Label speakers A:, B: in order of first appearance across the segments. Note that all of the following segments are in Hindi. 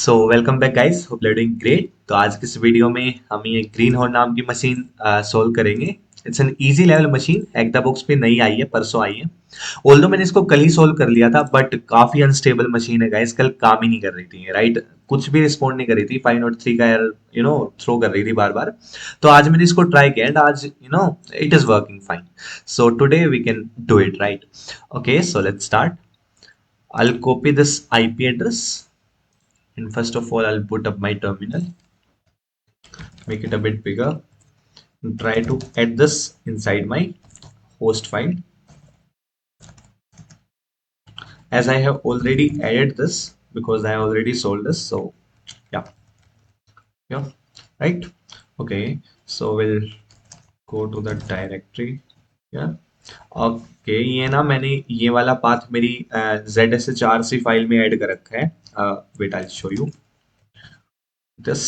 A: So welcome back guys, hope you are doing great. तो आज की इस वीडियो में हम ये ग्रीन हॉर्न नाम की मशीन सोल्व करेंगे। It's an easy level machine, एक द बॉक्स पे नई आई है, परसों आई है। ऑल्दो मैंने इसको कल ही सोल्व कर लिया था, बट काफी अनस्टेबल मशीन है गाइस, कल काम ही नहीं कर रही थी, राइट। कुछ भी रिस्पॉन्ड नहीं कर रही थी, 503 का एरर थ्रो कर रही थी बार बार। तो आज मैंने इसको ट्राई किया एंड आज it is working fine. So today we can do it, right. Okay, so let's start. I'll copy this IP address, and first of all I'll put up my terminal, make it a bit bigger, and try to add this inside my host file. As I have already added this because I already sold this, so yeah, yeah, right. Okay, so we'll go to the directory. Yeah. Okay, ये ना मैंने ये वाला पाथ मेरी ZSH फाइल में ऐड कर रखा है। Wait, I show you this.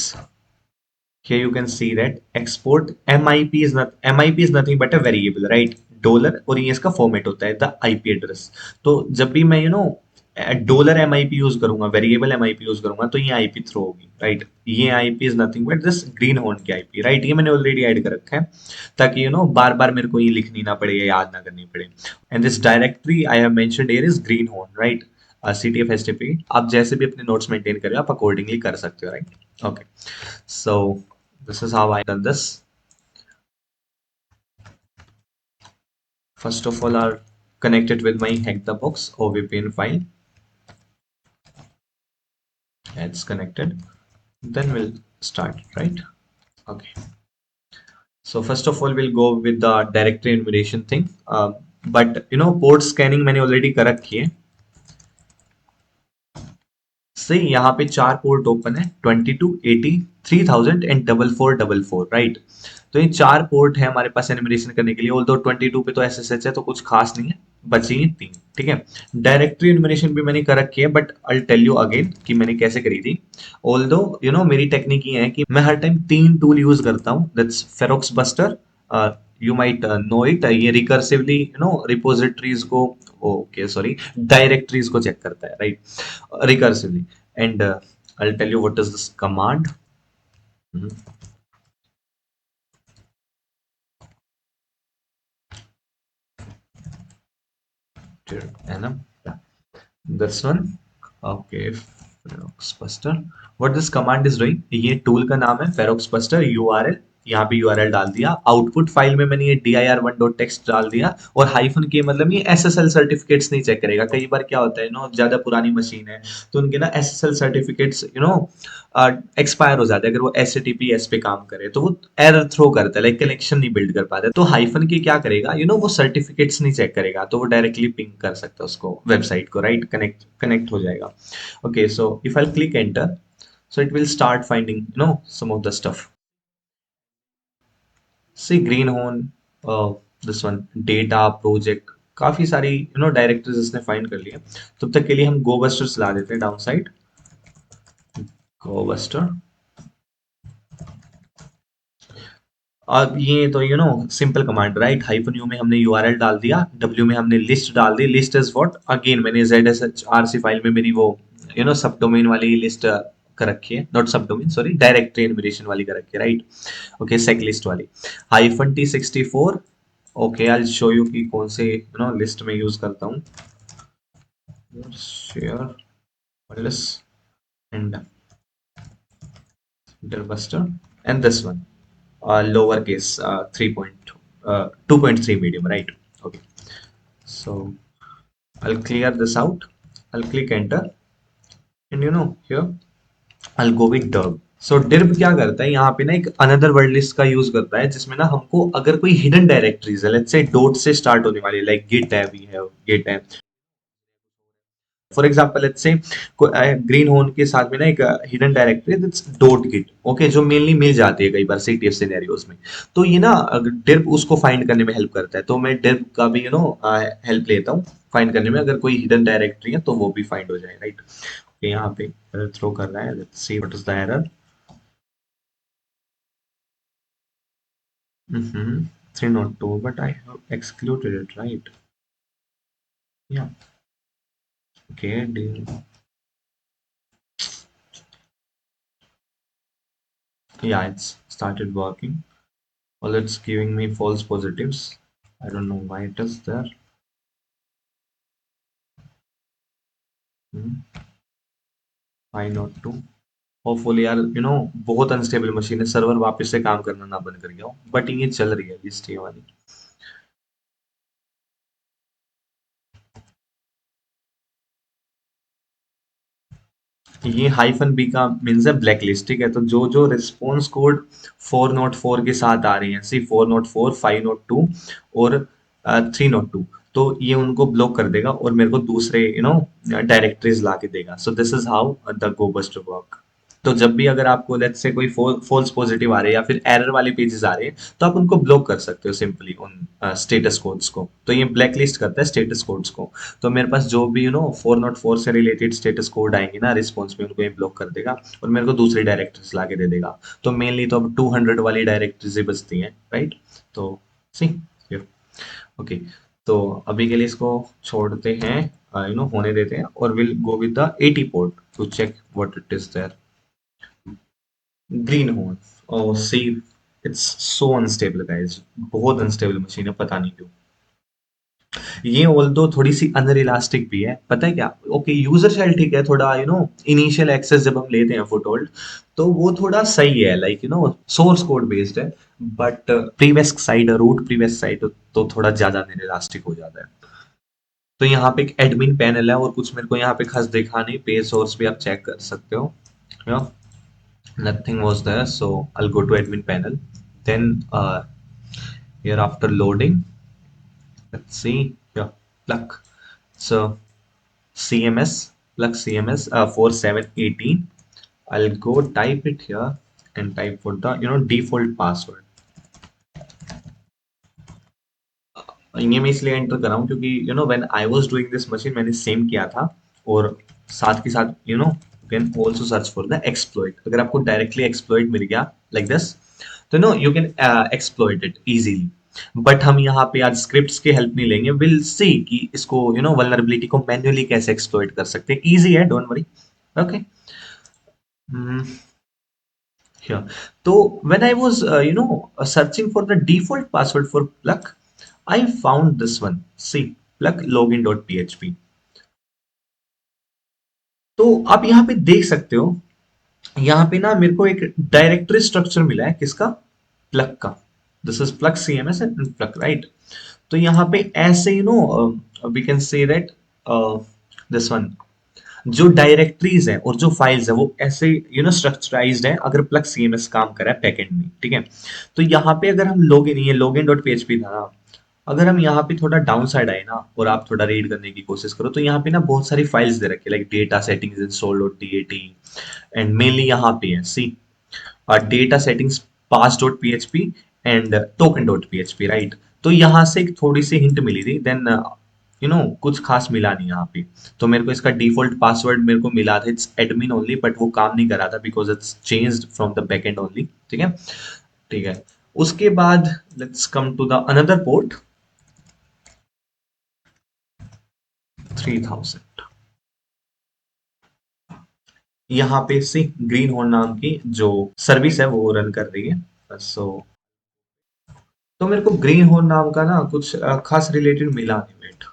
A: Here you can see that export MIP is not, MIP is nothing but a variable, right? Dollar, और ये इसका फॉर्मेट होता है द आईपी एड्रेस। तो जब भी मैं डॉलर MIP यूज करूंगा, वेरिएबल MIP यूज करूंगा, तो ये आईपी थ्रो होगी, राइट। ये IP is nothing but this green horn की आईपी, राइट। ये मैंने ऑलरेडी ऐड कर रखा है ताकि बार बार मेरे को ये लिखनी ना पड़े या याद ना करनी पड़े। And this directory I have mentioned here is green horn, right. CTF STP आप जैसे भी अपने नोट्स मेंटेन करें, आप अकॉर्डिंगली कर सकते हो, right. Okay, so this is how I done this. First of all, I'll connect it with my hack the box or VPN file. It's connected. Then we'll start, right? Okay. So first of all, we'll go with the directory enumeration thing. But port scanning मैंने already कर रखी है। सही, यहाँ पे चार पोर्ट ओपन है, 22, 80, 3000 एंड 4444, राइट। तो ये चार पोर्ट है हमारे पास एनिमेशन करने के लिए। ऑल्दो 22 पे तो SSH है, तो कुछ खास नहीं है, बची ही तीन, ठीक है। डायरेक्टरी एनिमेशन भी मैंने कर रखी है, but I tell you again कि मैंने कैसे करी थी। ऑल्दो मेरी टेक्निक ये है कि मैं हर टाइम तीन टूल यूज करता हूँ, that's ferox buster, you might know it, ये रिकर्सिवली रिपोजिटरीज को, ओके सॉरी, डायरेक्टरीज को चेक करता है, right, recursively. And I'll tell you what is this command. Mhm. And yeah, this one. Okay, Feroxbuster. What this command is doing, ये टूल का नाम है Feroxbuster URL। यहाँ पे यूआरएल डाल दिया, आउटपुट फाइल में मैंने ये dir1.txt डाल दिया, और हाइफन के मतलब ये एसएसएल सर्टिफिकेट्स नहीं चेक करेगा। कई बार क्या होता है ज्यादा पुरानी मशीन है, तो उनके ना एसएसएल सर्टिफिकेट्स एक्सपायर हो जाते हैं। अगर वो एचटीटीपीएस पे काम करे तो वो एरर थ्रो करता है, लाइक कनेक्शन नहीं बिल्ड कर पाता। तो हाइफन के क्या करेगा, वो सर्टिफिकेट्स नहीं चेक करेगा, तो वो डायरेक्टली पिंग कर सकता है उसको, वेबसाइट को, राइट। कनेक्ट कनेक्ट हो जाएगा। Okay, so if I'll click enter, so it will start finding some of the stuff. See greenhorn, this one data project, काफी सारी डायरेक्टरीज इसने फाइंड कर लिया। तब तक के लिए हम गोबस्टर चला देते हैं डाउन साइड। गोबस्टर, अब ये तो simple command, right. Hyphen you में हमने यूआरएल डाल दिया, डब्ल्यू में हमने लिस्ट डाल दी। लिस्ट इज व्हाट, अगेन मैंने ZSHRC फाइल में मेरी वो सब डोमेन वाली लिस्ट कर रखी है, नॉट सब डोमेन, सॉरी, डायरेक्टरी एनुमरेशन वाली कर रखी है, राइट। ओके, सेक लिस्ट वाली। Hyphen T64। Okay, I show you कि कौन से लिस्ट में यूज करता हूँ। Share and Interbuster, and this one, lowercase 2.3 medium, right? Okay, so I'll clear this out. I'll click enter, and here I'll go with dirb. So dirb क्या करता है, यहाँ पे ना एक अनदर वर्ड लिस्ट का यूज करता है, जिसमें ना हमको अगर कोई हिडन डायरेक्टरीज है, लेट्स से डॉट से स्टार्ट होने वाली, लाइक गिट है, वी हैव गिट है, for example let's say greenhorn के साथ में ना एक hidden directory dot git, okay, जो मेनली मिल जाती है कई बार CTF सिनेरियोज में। तो ये ना डिर्ब उसको फाइंड करने में हेल्प करता है, तो मैं डिर्ब का भी हेल्प लेता हूँ फाइंड करने में। अगर कोई हिडन डायरेक्टरी है तो वो भी फाइंड हो जाए, राइट। यहाँ पे थ्रो कर रहा है, let's see what is the error. 302, but I have excluded it, right? Yeah, okay, Yeah, it's started working. Well, it's giving me false positives. I don't know why it is there. Hmm. Why not to? Hopefully यार बहुत अनस्टेबल मशीन है, सर्वर वापस से काम करना ना बंद कर गया हो, बट ये चल रही है अभी स्टे वाली। ये हाइफन बी का मीन्स है ब्लैक लिस्ट, ठीक है। तो जो जो रिस्पॉन्स कोड 404 के साथ आ रही है, सी 404, 502 और 302, तो ये उनको ब्लॉक कर देगा और मेरे को दूसरे डायरेक्टरीज ला के देगा। So this is how the Gobuster work. तो जब भी अगर आपको लेट्स से कोई फॉल्स पॉजिटिव आ रहे हैं या फिर एरर वाले पेजेस आ रहे हैं, तो आप उनको ब्लॉक कर सकते हो सिंपली उन स्टेटस कोड्स को। तो ये ब्लैक लिस्ट करता है स्टेटस कोड्स को। तो मेरे पास जो भी 404 से रिलेटेड स्टेटस कोड आएंगे ना रिस्पॉन्स में, उनको ये ब्लॉक कर देगा और मेरे को दूसरी डायरेक्टरीज ला के दे देगा। तो मेनली तो अब 200 वाली डायरेक्टरीज ही बचती हैं, राइट। तो सी, ओके। तो अभी के लिए इसको छोड़ते हैं, होने देते हैं, और will go with the 80 port to check what it is there. Greenhorn, oh see, it's so unstable guys, बहुत अनस्टेबल मशीन है, पता नहीं क्यों। ये ऑल्दो थोड़ी सी अनरिलास्टिक भी है, पता है क्या। ओके, यूजर शेल ठीक है, थोड़ा इनिशियल एक्सेस जब हम लेते हैं फुटहोल्ड, तो वो थोड़ा सही है, लाइक सोर्स कोड बेस्ड है। But previous side, root previous side तो थोड़ा ज्यादा अनरिलास्टिक हो जाता है। तो यहाँ पे एक एडमिन पैनल है और कुछ मेरे को यहाँ पे खास देखा नहीं, पेज सोर्स भी आप चेक कर सकते हो। Nothing was there, so I'll go to admin panel. Then here after loading, let's see here, plug. So CMS, plug CMS 4718. I'll go type it here and type for the default password. ये मैं इसलिए एंटर कर रहा हूँ क्योंकि when I was doing this machine मैंने सेम किया था। और साथ के साथ can also search for the exploit. अगर आपको डायरेक्टली एक्सप्लॉइट मिल गया लाइक दिस, तो you can exploit it easily. But हम यहाँ पे आज स्क्रिप्ट्स की हेल्प नहीं लेंगे, विल सी कि इसको वल्नरेबिलिटी को मैन्युअली कैसे एक्सप्लॉइट कर सकते हैं। इजी है, don't worry. Okay, here, so when I was searching for the default password for plug, I found this one. See, plug login.php. तो आप यहाँ पे देख सकते हो, यहाँ पे ना मेरे को एक डायरेक्टरी स्ट्रक्चर मिला है, किसका, प्लग का। This is plug CMS and plug, right. तो यहाँ पे ऐसे we can say that this one, जो डायरेक्टरीज है और जो फाइल्स है वो ऐसे स्ट्रक्चराइज्ड है, अगर प्लग CMS काम कर रहा है बैकएंड में, ठीक है। तो यहाँ पे अगर हम लॉगिन, ये लॉगिन डॉट पीएचपी था ना, अगर हम यहाँ पे थोड़ा डाउन साइड आए ना और आप थोड़ा रीड करने की कोशिश करो, तो यहाँ पे ना बहुत सारी फाइल्स दे रखी है, like data settings install dot dat, and mainly यहाँ पे है सी data settings pass dot PHP and token dot PHP, right. तो यहाँ से एक थोड़ी सी हिंट मिली थी, देन कुछ खास मिला नहीं यहाँ पे। तो मेरे को इसका डिफॉल्ट पासवर्ड मेरे को मिला था, इट्स एडमिन ओनली, बट वो काम नहीं कर रहा था because it's changed from the backend only, ठीक है। ठीक है, उसके बाद let's come to the another port 3000। यहाँ पे से ग्रीन हॉर्न नाम की जो सर्विस है वो रन कर रही है। सो तो मेरे को ग्रीन हॉर्न नाम का ना कुछ खास रिलेटेड मिला नहीं, वेट।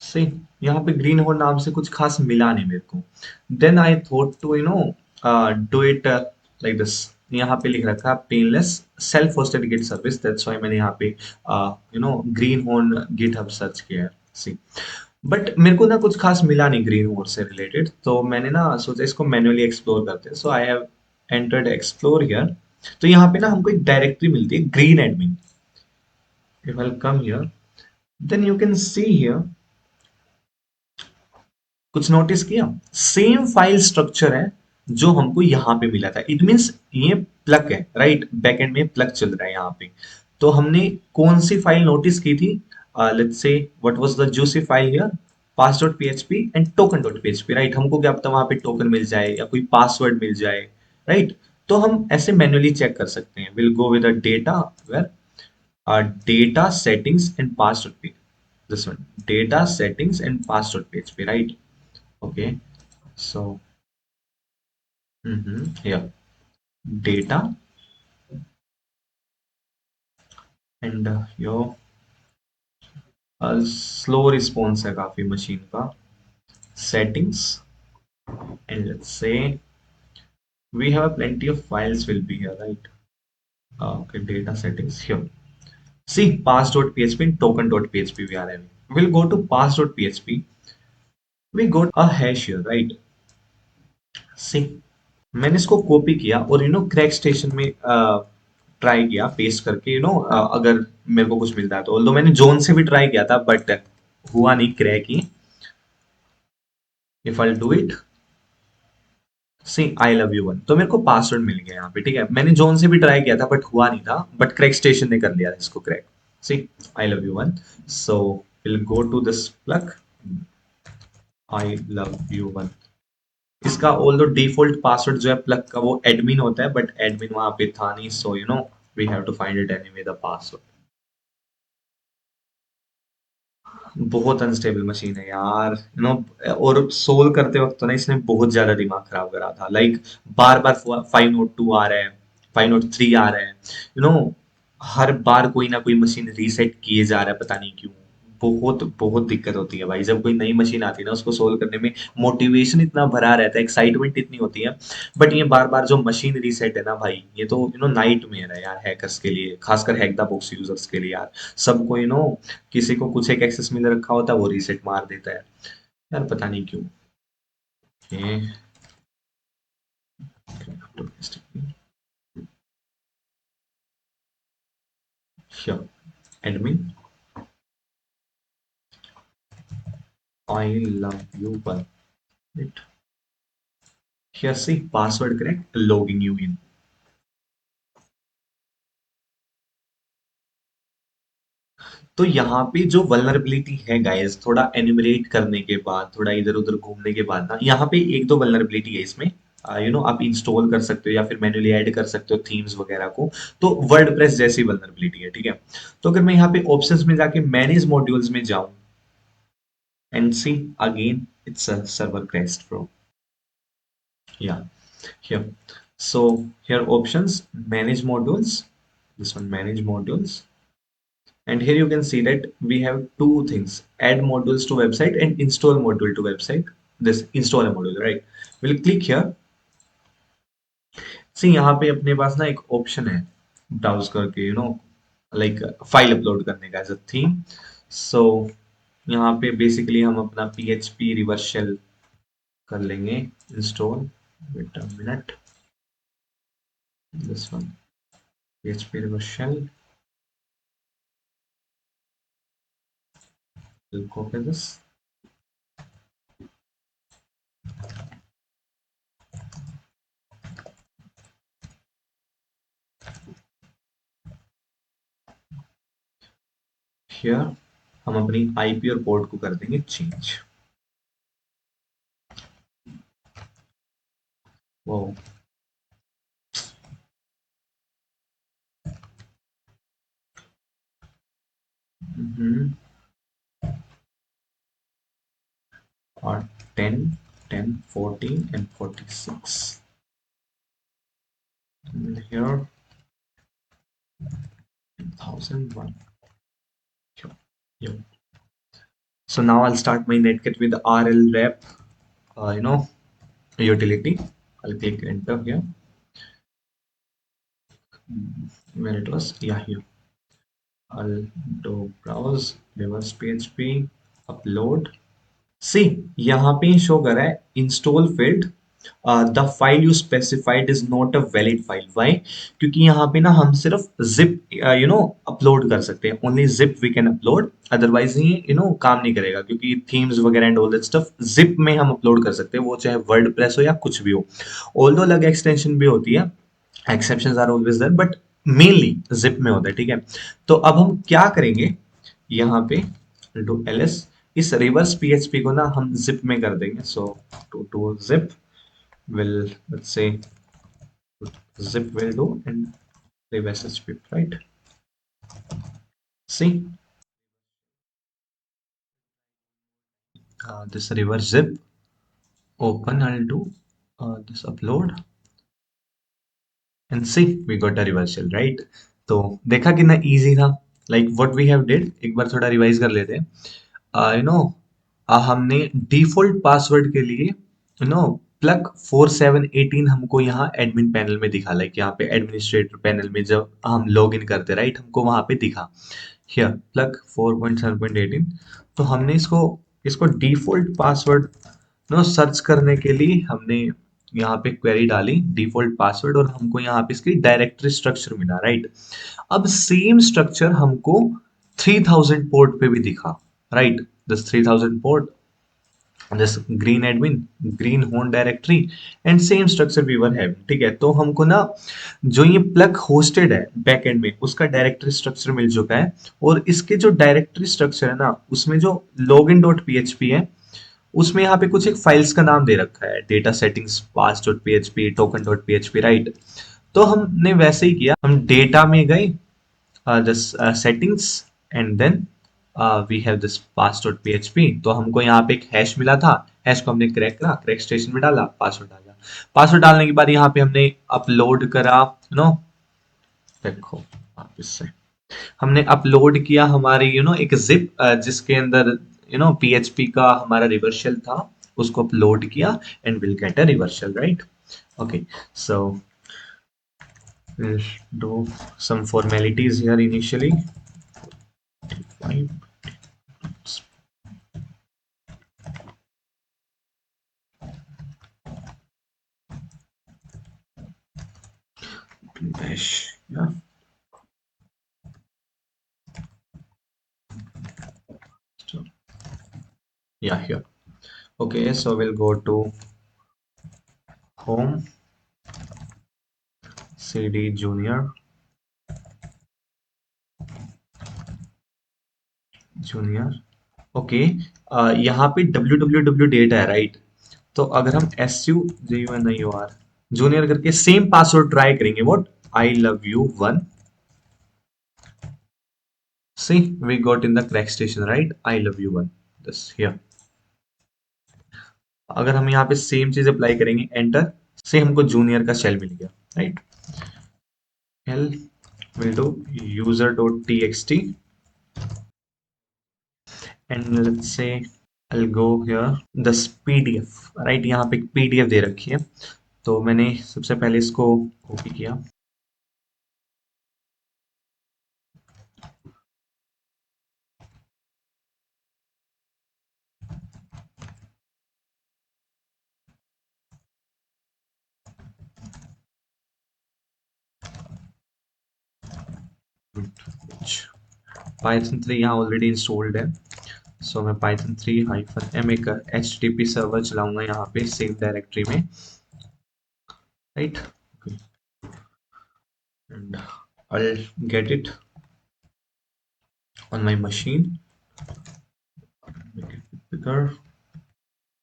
A: सही, यहाँ पे ग्रीन हॉर्न नाम से कुछ खास मिला नहीं मेरे को। Then I thought to do it like this. यहाँ पे लिख रखा painless self hosted git service, that's why मैंने यहाँ पे ग्रीन हॉर्न गिटहब सर्च किया है। सी, बट मेरे को ना कुछ खास मिला नहीं ग्रीन हॉर्न से रिलेटेड, तो मैंने ना सोचा इसको मैन्युअली एक्सप्लोर करते हैं। So I have entered explore here. तो यहाँ पे ना हमको एक डायरेक्टरी मिलती है green admin. If I come here, then you can see here, कुछ नोटिस किया, सेम फाइल स्ट्रक्चर है जो हमको यहाँ पे मिला था। इट मीन्स ये प्लग है, राइट, बैकएंड में प्लग चल रहा है यहाँ पे। तो हमने कौन सी फाइल नोटिस की थी, let's say what was the juicy file here, pass dot PHP and token dot PHP, right. हमको क्या पता वहां पे टोकन मिल जाए या कोई पासवर्ड मिल जाए, राइट। तो हम ऐसे मैन्युअली चेक कर सकते हैं। Will go with data where data settings and pass.php, this one, data settings and pass.php, right? Okay, so Here data and your slow response है काफी मशीन का settings and let's say we have plenty of files will be here, right? Okay, data settings here. See pass.php and token.php we are having. We'll go to pass.php. We got a hash here, right? See, मैंने इसको कॉपी किया और क्रैक स्टेशन में ट्राई किया पेस्ट करके अगर मेरे को कुछ मिलता है तो ऑल्दो मैंने जोन से भी ट्राई किया था बट हुआ नहीं क्रैक ही if I do it see I love you one तो मेरे को पासवर्ड मिल गया यहाँ पे ठीक है मैंने जोन से भी ट्राई किया था बट हुआ नहीं था बट क्रैक स्टेशन ने कर लिया था इसको crack see I love you one so will go to this plug I love you one इसका ऑल्दो डिफॉल्ट पासवर्ड जो है प्लग का वो एडमिन होता है बट एडमिन वहां पे था नहीं so we have to find it anyway the password बहुत अनस्टेबल मशीन है यार और सोल्व करते वक्त तो ना इसने बहुत ज्यादा दिमाग खराब करा था लाइक बार बार 502 आ रहा है 503 आ रहा है हर बार कोई ना कोई मशीन रीसेट किए जा रहा है पता नहीं क्यों बहुत बहुत दिक्कत होती है भाई जब कोई नई मशीन आती है ना उसको सोल्व करने में मोटिवेशन इतना भरा रहता है एक्साइटमेंट इतनी होती है बट ये बार बार जो मशीन रीसेट है ना भाई ये तो नाइट में है यार हैकर्स के लिए खासकर हैक द बॉक्स यूजर्स के लिए यार सबको किसी को कुछ एक एक्सेस मिल रखा होता है वो रीसेट मार देता है यार पता नहीं क्यों ये sure admin I love you one it here see password correct logging you in तो यहाँ पे जो वल्नरेबिलिटी है गाइस थोड़ा एनिमरेट करने के बाद थोड़ा इधर उधर घूमने के बाद ना यहाँ पे एक दो वल्नरेबिलिटी है इसमें आप इंस्टॉल कर सकते हो या फिर मैन्युअली ऐड कर सकते हो थीम्स वगैरह को तो वर्डप्रेस जैसी वल्नरेबिलिटी है ठीक है तो अगर मैं यहाँ पे ऑप्शंस में जाके मैनेज मॉड्यूल्स में जाऊं and see again it's a server crashed bro या here so here options manage modules this one manage modules and here you can see that we have two things add modules to website and install module to website this install a module right we'll click here see यहाँ पे अपने पास ना एक ऑप्शन है ब्राउज करके लाइक फाइल अपलोड करने का एज अ थीम सो यहाँ पे बेसिकली हम अपना php रिवर्स शेल कर लेंगे install wait a minute this one php reverse shell we'll copy this here हम अपनी आईपी और पोर्ट को कर देंगे चेंज वो और 10 10 14 and 46 and here 1001 here. Yep. So now I'll start my Netkit with rlrep utility. I'll click enter here. Where it was, yeah, here. I'll do browse reverse php upload सी यहाँ पे शो कर रहा है install field the file you specified is not a valid file why क्योंकि यहाँ पे ना हम सिर्फ जिप अपलोड कर सकते हैं only zip we can upload otherwise ये काम नहीं करेगा क्योंकि थीम्स वगैरह and all that stuff zip में हम अपलोड कर सकते हैं वो चाहे वर्ड प्रेस हो या कुछ भी हो ऑल दो अलग एक्सटेंशन भी होती है exceptions are always there but mainly zip में होता है ठीक है तो अब हम क्या करेंगे यहाँ पे डू एलएस इस रिवर्स पीएचपी को ना हम जिप में कर देंगे so to do zip will let's say zip will do and reverse hp right see this reverse zip open I'll do this upload and see we got a reversal, right? तो देखा कितना इजी था। Like what we have did, एक बार थोड़ा रिवाइज कर लेते हैं। यू नो हमने डिफॉल्ट पासवर्ड के लिए प्लग 4718 हमको यहाँ एडमिन पैनल में दिखा, लाइक यहाँ पे एडमिनिस्ट्रेटर पैनल में जब हम लॉग इन करते, राइट, हमको वहां पे दिखा हियर प्लग 4.7.18। तो हमने इसको इसको डिफॉल्ट पासवर्ड सर्च करने के लिए हमने यहाँ पे क्वेरी डाली डिफॉल्ट पासवर्ड, और हमको यहाँ पे इसकी डायरेक्टरी स्ट्रक्चर मिला, राइट? अब सेम स्ट्रक्चर हमको 3000 पोर्ट पे भी दिखा, right? This 3000 port, this green admin, green home directory and same structure we were having, ठीक है? तो हमको ना जो ये प्लग होस्टेड है बैक एंड में, उसका डायरेक्टरी स्ट्रक्चर मिल चुका है। और इसके जो डायरेक्टरी स्ट्रक्चर है ना, उसमें जो लॉगिन डॉट पीएचपी है, उसमें यहाँ पे कुछ एक फाइल्स का नाम दे रखा है, data settings pass dot PHP, token dot PHP, right? तो हमने वैसे ही किया, हम डेटा में गए, this settings, and then we have this pass.php। तो हमको यहाँ पे एक हैश मिला था, हैश को हमने क्रैक करा, क्रैक स्टेशन में डाला, पासवर्ड डाला। पासवर्ड डालने के बाद यहाँ पे हमने अपलोड करा, देखो वापस से हमने अपलोड किया हमारी एक जिप, जिसके अंदर पीएचपी का हमारा रिवर्सल था, उसको अपलोड किया and will get a reversal, right? Okay, so we'll do some formalities here initially. Fine. Dash, yeah. So, yeah, here. Okay, so we'll go to home, cd junior। Okay, यहाँ पे www डेटा है, राइट? तो अगर हम SUJUNIOR जूनियर करके सेम पासवर्ड ट्राई करेंगे, what, I love you one, see we got in the crack station, right? I love you one, this here. अगर हम यहाँ पे सेम चीज अप्लाई करेंगे, एंटर, से हमको जूनियर का शेल मिल गया, right? L will do user.txt, and let's say I'll go here this PDF, right? यहाँ पे एक PDF दे रखी है, तो मैंने सबसे पहले इसको कॉपी किया, पाइथन 3 यहाँ ऑलरेडी इंस्टॉल्ड है, सो मैं पाइथन 3 हाइफन एम एक HTTP सर्वर चलाऊंगा यहाँ पे सेम डायरेक्टरी में, right? And I'll get it on my machine, make it bigger,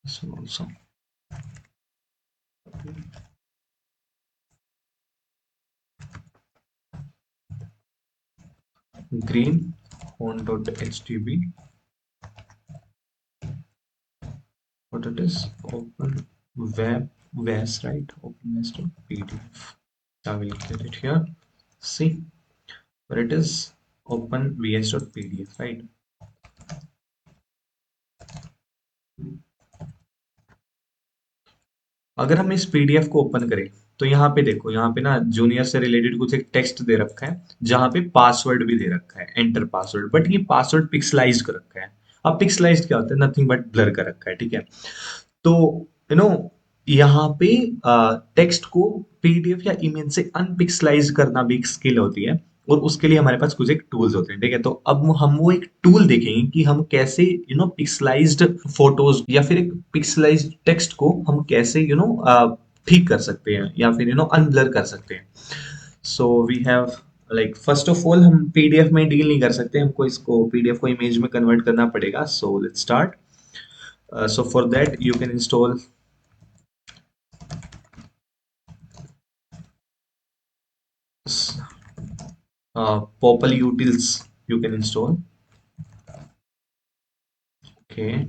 A: this one also, green on.htb, what it is, open web vs, right? Open vs.pdf, I will get it here, see where it is, open vs.pdf, right? अगर हम इस पीडीएफ को ओपन करें, तो यहाँ पे देखो, यहाँ पे ना जूनियर से रिलेटेड कुछ एक टेक्स्ट दे रखा है, जहाँ पे पासवर्ड भी दे रखा है, एंटर पासवर्ड, बट ये पासवर्ड पिक्सलाइज कर रखा है। अब पिक्सलाइज क्या होता है? नथिंग बट ब्लर कर रखा है, ठीक है? तो यू नो यहाँ पे टेक्स्ट को पीडीएफ या इमेज से अनपिक्सलाइज करना भी एक स्किल होती है, और उसके लिए हमारे पास कुछ एक टूल्स होते हैं, ठीक है? तो अब हम वो एक टूल देखेंगे कि हम कैसे पिक्सलाइज्ड फोटोज या फिर एक पिक्सलाइज्ड टेक्स्ट को हम कैसे ठीक कर सकते हैं, या फिर अनब्लर कर सकते हैं। So we have, like first of all हम पीडीएफ में डील नहीं कर सकते, हमको इसको पीडीएफ को इमेज में कन्वर्ट करना पड़ेगा। सो let's start. So for that you can install Popl utils, you can install, okay?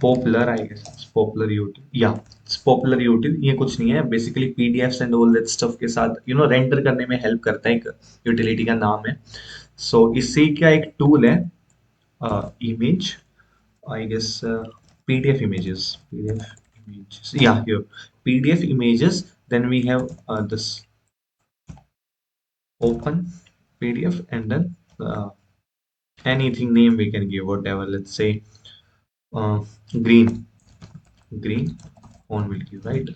A: Popular I guess popular util या पॉपुलर यूटिल ये कुछ नहीं है basically PDFs and all that stuff के साथ रेंडर करने में हेल्प करता है एक यूटिलिटी का नाम है सो इसी का एक टूल है image I guess PDF images yeah here PDF images then we have this open PDF and then anything name we can give whatever let's say uh, green green on will give right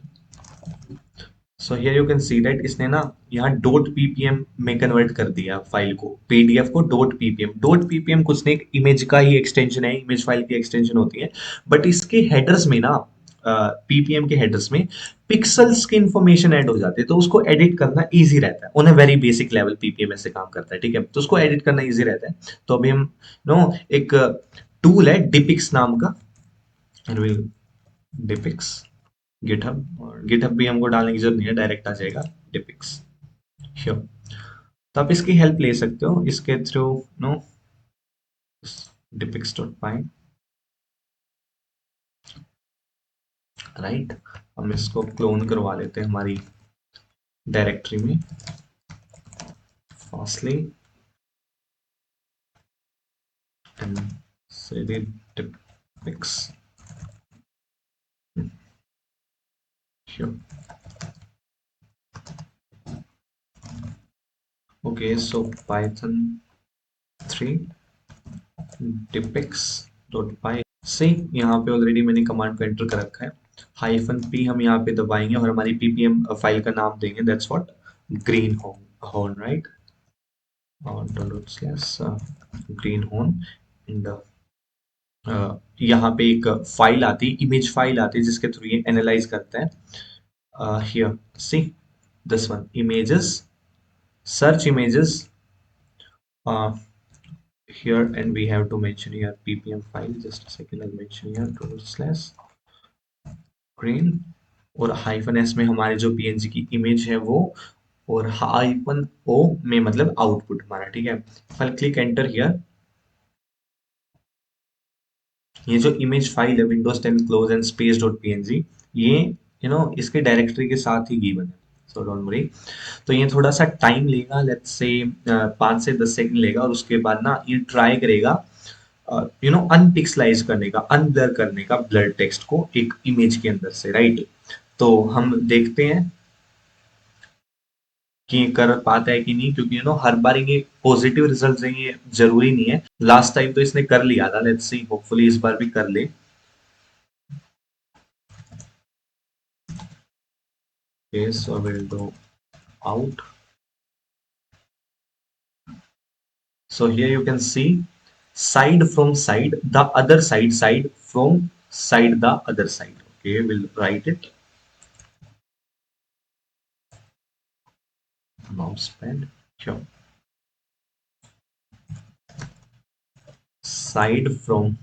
A: so here you can see that इसने ना यहाँ डॉट पीपीएम में कन्वर्ट कर दिया फाइल को पीडीएफ को डॉट पीपीएम कुछ नहीं इमेज का ही एक्सटेंशन है इमेज फाइल की एक्सटेंशन होती है बट इसके हेडर्स में ना पीपीएम के हेडर्स में पिक्सल्स की इंफॉर्मेशन ऐड हो जाती है तो उसको एडिट करना इजी रहता है on a very basic level ppm ऐसे काम करता है ठीक है तो उसको एडिट करना इजी रहता है तो अभी हम नो एक टूल है डिपिक्स नाम का एंड विल डिपिक्स गिटहब और गिटहब भी हमको डालने की जरूरत नहीं है डायरेक्ट आ जाएगा डिपिक्स श्योर तो आप इसकी हेल्प ले सकते हो इसके थ्रू नो डिपिक्स डॉट पाई राइट हम इसको क्लोन करवा लेते हैं हमारी डायरेक्टरी में फास्टली एंड से डिपिक्स श्योर ओके सो पाइथन 3 डिपिक्स डॉट पाई से यहाँ पे ऑलरेडी मैंने कमांड को एंटर कर रखा है हाइफन पी हम यहाँ पे दबाएंगे और हमारी पीपीएम फाइल का नाम देंगे that's what green horn right dot slash green horn and यहाँ पे एक फाइल आती है इमेज फाइल आती है जिसके थ्रू ये एनालाइज करता है here see this one images search images here and we have to mention here ppm file just a second I'll mention here dot slash green और हाइफन एस में हमारे जो png की इमेज है वो और हाइफन ओ में मतलब आउटपुट हमारा ठीक है फाइल क्लिक एंटर हियर ये जो इमेज फाइल है Windows 10 close and space dot png ये इसके डायरेक्टरी के साथ ही गिवन है सो डोंट वरी तो ये थोड़ा सा टाइम लेगा लेट्स से 5 से 10 सेकंड लेगा और उसके बाद ना ये ट्राई करेगा अनपिक्सलाइज करने का अनब्लर करने का ब्लर टेक्स्ट को एक इमेज के अंदर से राइट तो हम देखते हैं कि ये कर पाता है कि नहीं क्योंकि हर बार ये पॉजिटिव रिजल्ट देंगे जरूरी नहीं है लास्ट टाइम तो इसने कर लिया था लेट्स सी होपफुली इस बार भी कर ले okay so we'll go out so here you can see side from side the other side from side the other side okay we'll write it mouse pad sure side from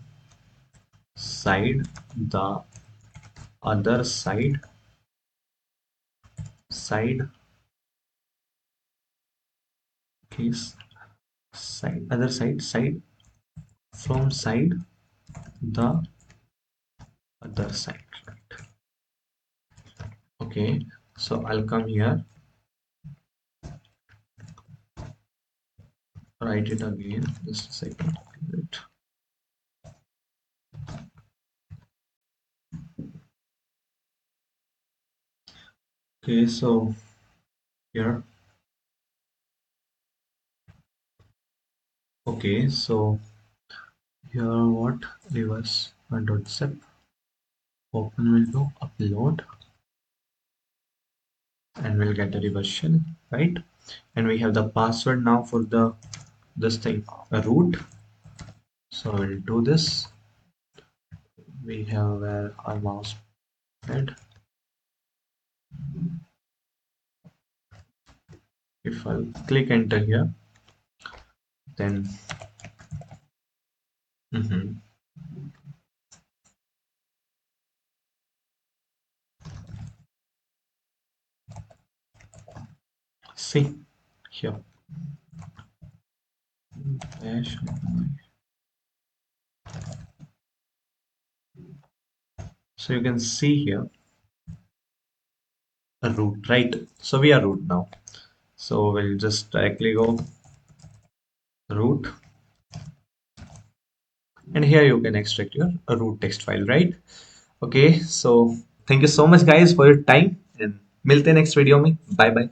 A: side the other side okay side other side from side the other side right okay so I'll come here write it again just a second right. Okay so here okay so here what reverse dot zip open window upload and we'll get a reversion right and we have the password now for the this thing root so we'll do this we have our mouse pad if I'll click enter here then mhm, see here dash So you can see here a root, right? So we are root now. So we'll just directly go root, and here you can extract your root text file, right? Okay, so thank you so much guys for your time, and मिलते हैं next video में. Bye bye.